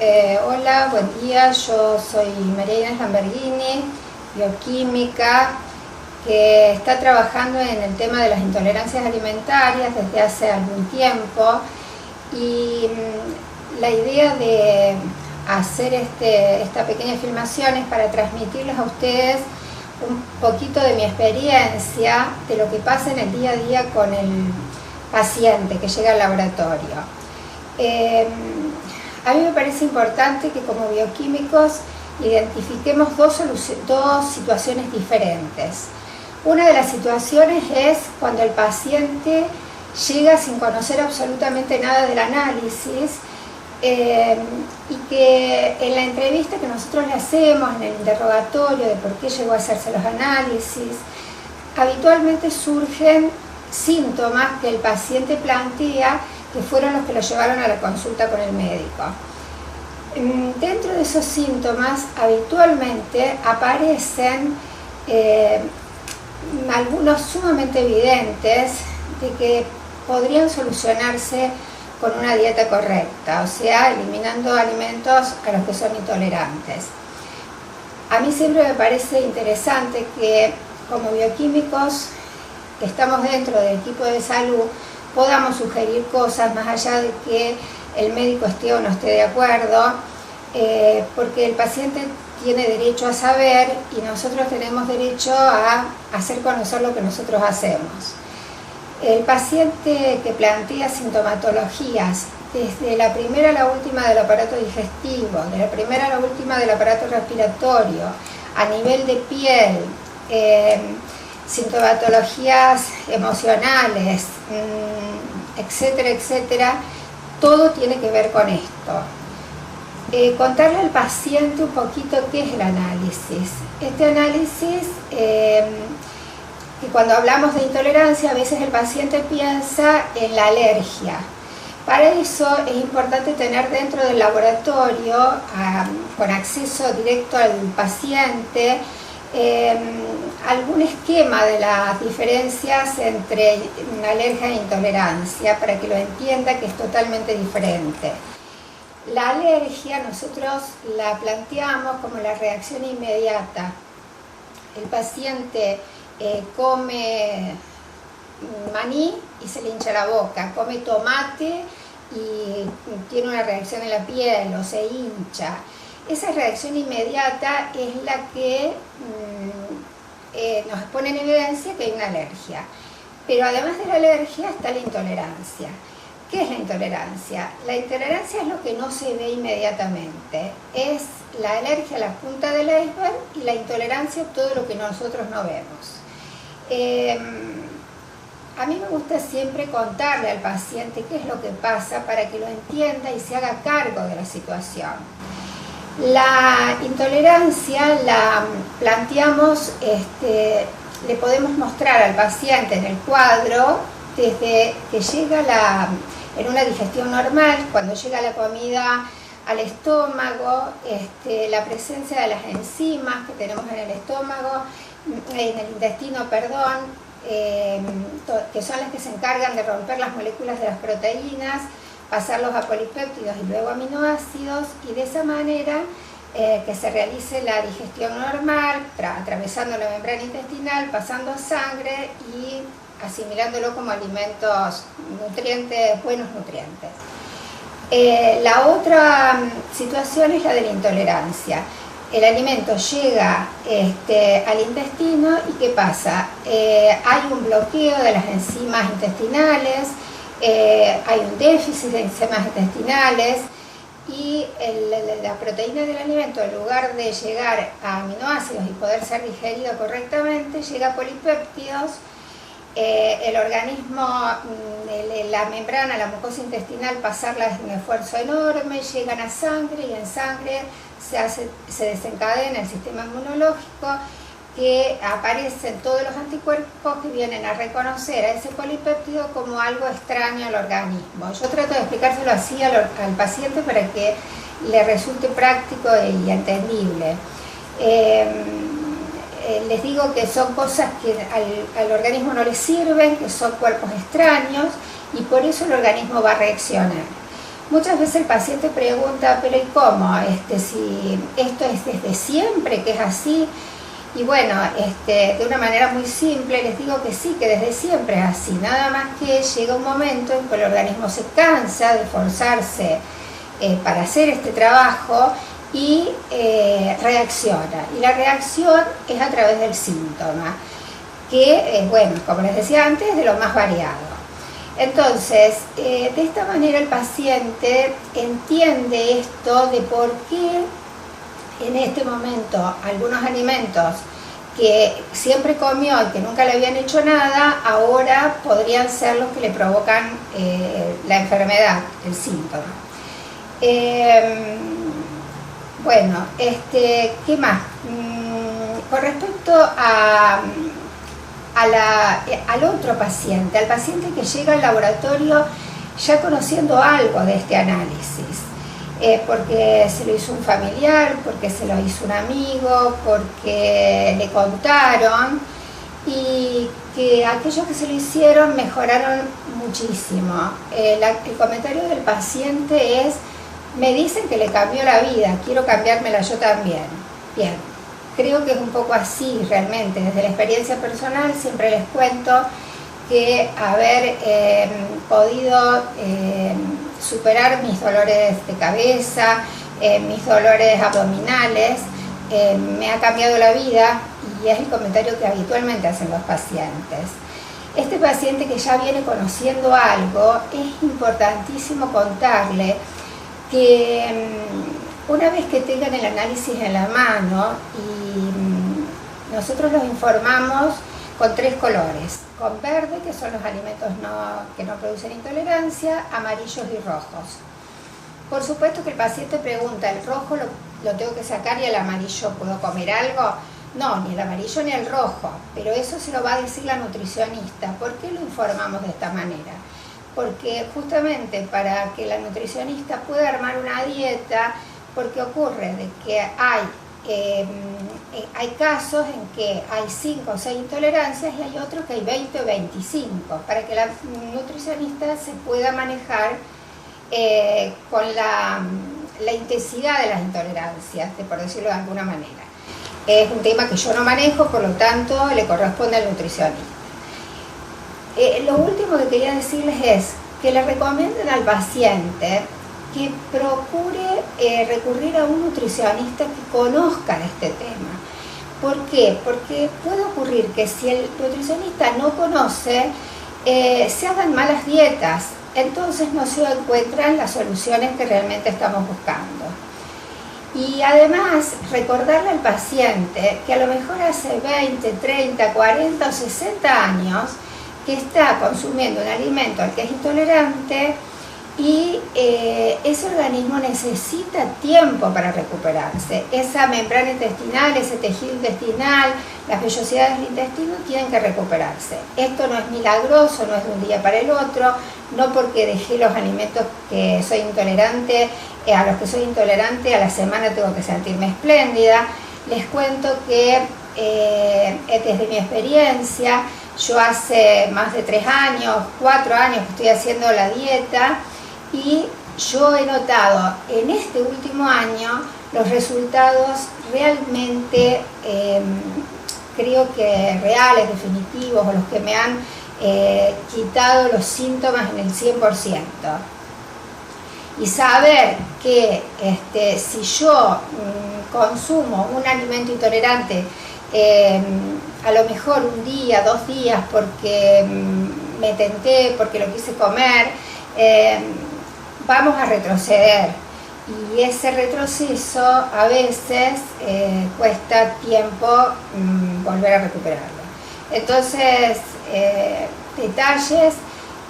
Hola, buen día, yo soy María Inés Lamberghini, bioquímica, que está trabajando en el tema de las intolerancias alimentarias desde hace algún tiempo, y la idea de hacer esta pequeña filmación es para transmitirles a ustedes un poquito de mi experiencia de lo que pasa en el día a día con el paciente que llega al laboratorio. A mí me parece importante que como bioquímicos identifiquemos dos situaciones diferentes. Una de las situaciones es cuando el paciente llega sin conocer absolutamente nada del análisis y que en la entrevista que nosotros le hacemos, en el interrogatorio de por qué llegó a hacerse los análisis, habitualmente surgen síntomas que el paciente plantea que fueron los que lo llevaron a la consulta con el médico. Dentro de esos síntomas habitualmente aparecen algunos sumamente evidentes de que podrían solucionarse con una dieta correcta, o sea, eliminando alimentos a los que son intolerantes. A mí siempre me parece interesante que como bioquímicos que estamos dentro del equipo de salud podamos sugerir cosas más allá de que el médico esté o no esté de acuerdo, porque el paciente tiene derecho a saber y nosotros tenemos derecho a hacer conocer lo que nosotros hacemos. El paciente que plantea sintomatologías desde la primera a la última del aparato digestivo, de la primera a la última del aparato respiratorio, a nivel de piel, sintomatologías emocionales, etcétera, etcétera, todo tiene que ver con esto. Contarle al paciente un poquito qué es el análisis. Este análisis, que cuando hablamos de intolerancia, a veces el paciente piensa en la alergia. Para eso es importante tener dentro del laboratorio, con acceso directo al paciente, algún esquema de las diferencias entre una alergia e intolerancia para que lo entienda que es totalmente diferente. La alergia nosotros la planteamos como la reacción inmediata. El paciente come maní y se le hincha la boca, come tomate y tiene una reacción en la piel o se hincha. Esa reacción inmediata es la que nos pone en evidencia que hay una alergia. Pero además de la alergia está la intolerancia. ¿Qué es la intolerancia? La intolerancia es lo que no se ve inmediatamente. Es la alergia a la punta del iceberg y la intolerancia todo lo que nosotros no vemos. A mí me gusta siempre contarle al paciente qué es lo que pasa para que lo entienda y se haga cargo de la situación. La intolerancia la planteamos, le podemos mostrar al paciente en el cuadro desde que llega en una digestión normal, cuando llega la comida al estómago, la presencia de las enzimas que tenemos en el estómago, en el intestino, perdón, que son las que se encargan de romper las moléculas de las proteínas, pasarlos a polipéptidos y luego aminoácidos, y de esa manera que se realice la digestión normal, atravesando la membrana intestinal, pasando a sangre y asimilándolo como alimentos nutrientes, buenos nutrientes. La otra situación es la de la intolerancia. El alimento llega al intestino y ¿qué pasa? Hay un bloqueo de las enzimas intestinales, hay un déficit de enzimas intestinales y la proteína del alimento, en lugar de llegar a aminoácidos y poder ser digerido correctamente, llega a polipéptidos. El organismo, la membrana, la mucosa intestinal, pasarla es un esfuerzo enorme, llegan a sangre y en sangre se desencadena el sistema inmunológico, que aparecen todos los anticuerpos que vienen a reconocer a ese polipéptido como algo extraño al organismo. Yo trato de explicárselo así al paciente para que le resulte práctico y entendible. Les digo que son cosas que al organismo no le sirven, que son cuerpos extraños y por eso el organismo va a reaccionar. Muchas veces el paciente pregunta, pero ¿y cómo? Si esto es desde siempre, que es así. Y bueno, de una manera muy simple les digo que sí, que desde siempre es así. Nada más que llega un momento en que el organismo se cansa de esforzarse para hacer este trabajo y reacciona. Y la reacción es a través del síntoma, que, bueno, como les decía antes, es de lo más variado. Entonces, de esta manera el paciente entiende esto de por qué en este momento algunos alimentos que siempre comió y que nunca le habían hecho nada, ahora podrían ser los que le provocan la enfermedad, el síntoma. Bueno, ¿qué más? Con respecto al otro paciente, al paciente que llega al laboratorio ya conociendo algo de este análisis, porque se lo hizo un familiar, porque se lo hizo un amigo, porque le contaron, y que aquellos que se lo hicieron mejoraron muchísimo. El comentario del paciente es: me dicen que le cambió la vida, quiero cambiármela yo también. Bien, creo que es un poco así realmente. Desde la experiencia personal siempre les cuento que haber podido superar mis dolores de cabeza, mis dolores abdominales, me ha cambiado la vida, y es el comentario que habitualmente hacen los pacientes. Este paciente que ya viene conociendo algo, es importantísimo contarle que una vez que tengan el análisis en la mano, y nosotros los informamos con 3 colores: con verde, que son los alimentos que no producen intolerancia; amarillos y rojos. Por supuesto que el paciente pregunta: ¿el rojo lo tengo que sacar y el amarillo puedo comer algo? No, ni el amarillo ni el rojo, pero eso se lo va a decir la nutricionista. ¿Por qué lo informamos de esta manera? Porque justamente para que la nutricionista pueda armar una dieta, porque ocurre de que hay casos en que hay 5 o 6 intolerancias y hay otros que hay 20 o 25, para que la nutricionista se pueda manejar con la intensidad de las intolerancias, por decirlo de alguna manera. Es un tema que yo no manejo, por lo tanto le corresponde al nutricionista. Lo último que quería decirles es que le recomienden al paciente que procure recurrir a un nutricionista que conozca de este tema. ¿Por qué? Porque puede ocurrir que si el nutricionista no conoce, se hagan malas dietas, entonces no se encuentran las soluciones que realmente estamos buscando. Y además, recordarle al paciente que a lo mejor hace 20, 30, 40 o 60 años que está consumiendo un alimento al que es intolerante, y ese organismo necesita tiempo para recuperarse. Esa membrana intestinal, ese tejido intestinal, las vellosidades del intestino tienen que recuperarse. Esto no es milagroso, no es de un día para el otro, no porque dejé los alimentos que soy intolerante, a los que soy intolerante, a la semana tengo que sentirme espléndida. Les cuento que desde mi experiencia, yo hace más de 3 años, 4 años que estoy haciendo la dieta, y yo he notado en este último año los resultados realmente, creo que reales, definitivos, o los que me han quitado los síntomas en el 100%. Y saber que si yo consumo un alimento intolerante, a lo mejor un día, 2 días, porque me tenté, porque lo quise comer, vamos a retroceder, y ese retroceso a veces cuesta tiempo volver a recuperarlo. Entonces, detalles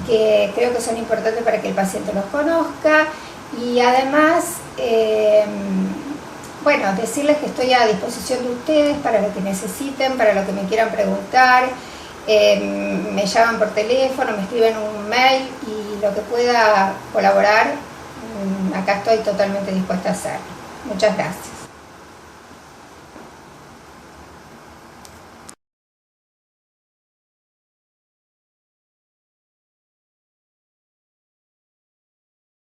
que creo que son importantes para que el paciente los conozca, y además, bueno, decirles que estoy a disposición de ustedes para lo que necesiten, para lo que me quieran preguntar. Me llaman por teléfono, me escriben un mail, y lo que pueda colaborar, acá estoy totalmente dispuesta a hacerlo. Muchas gracias.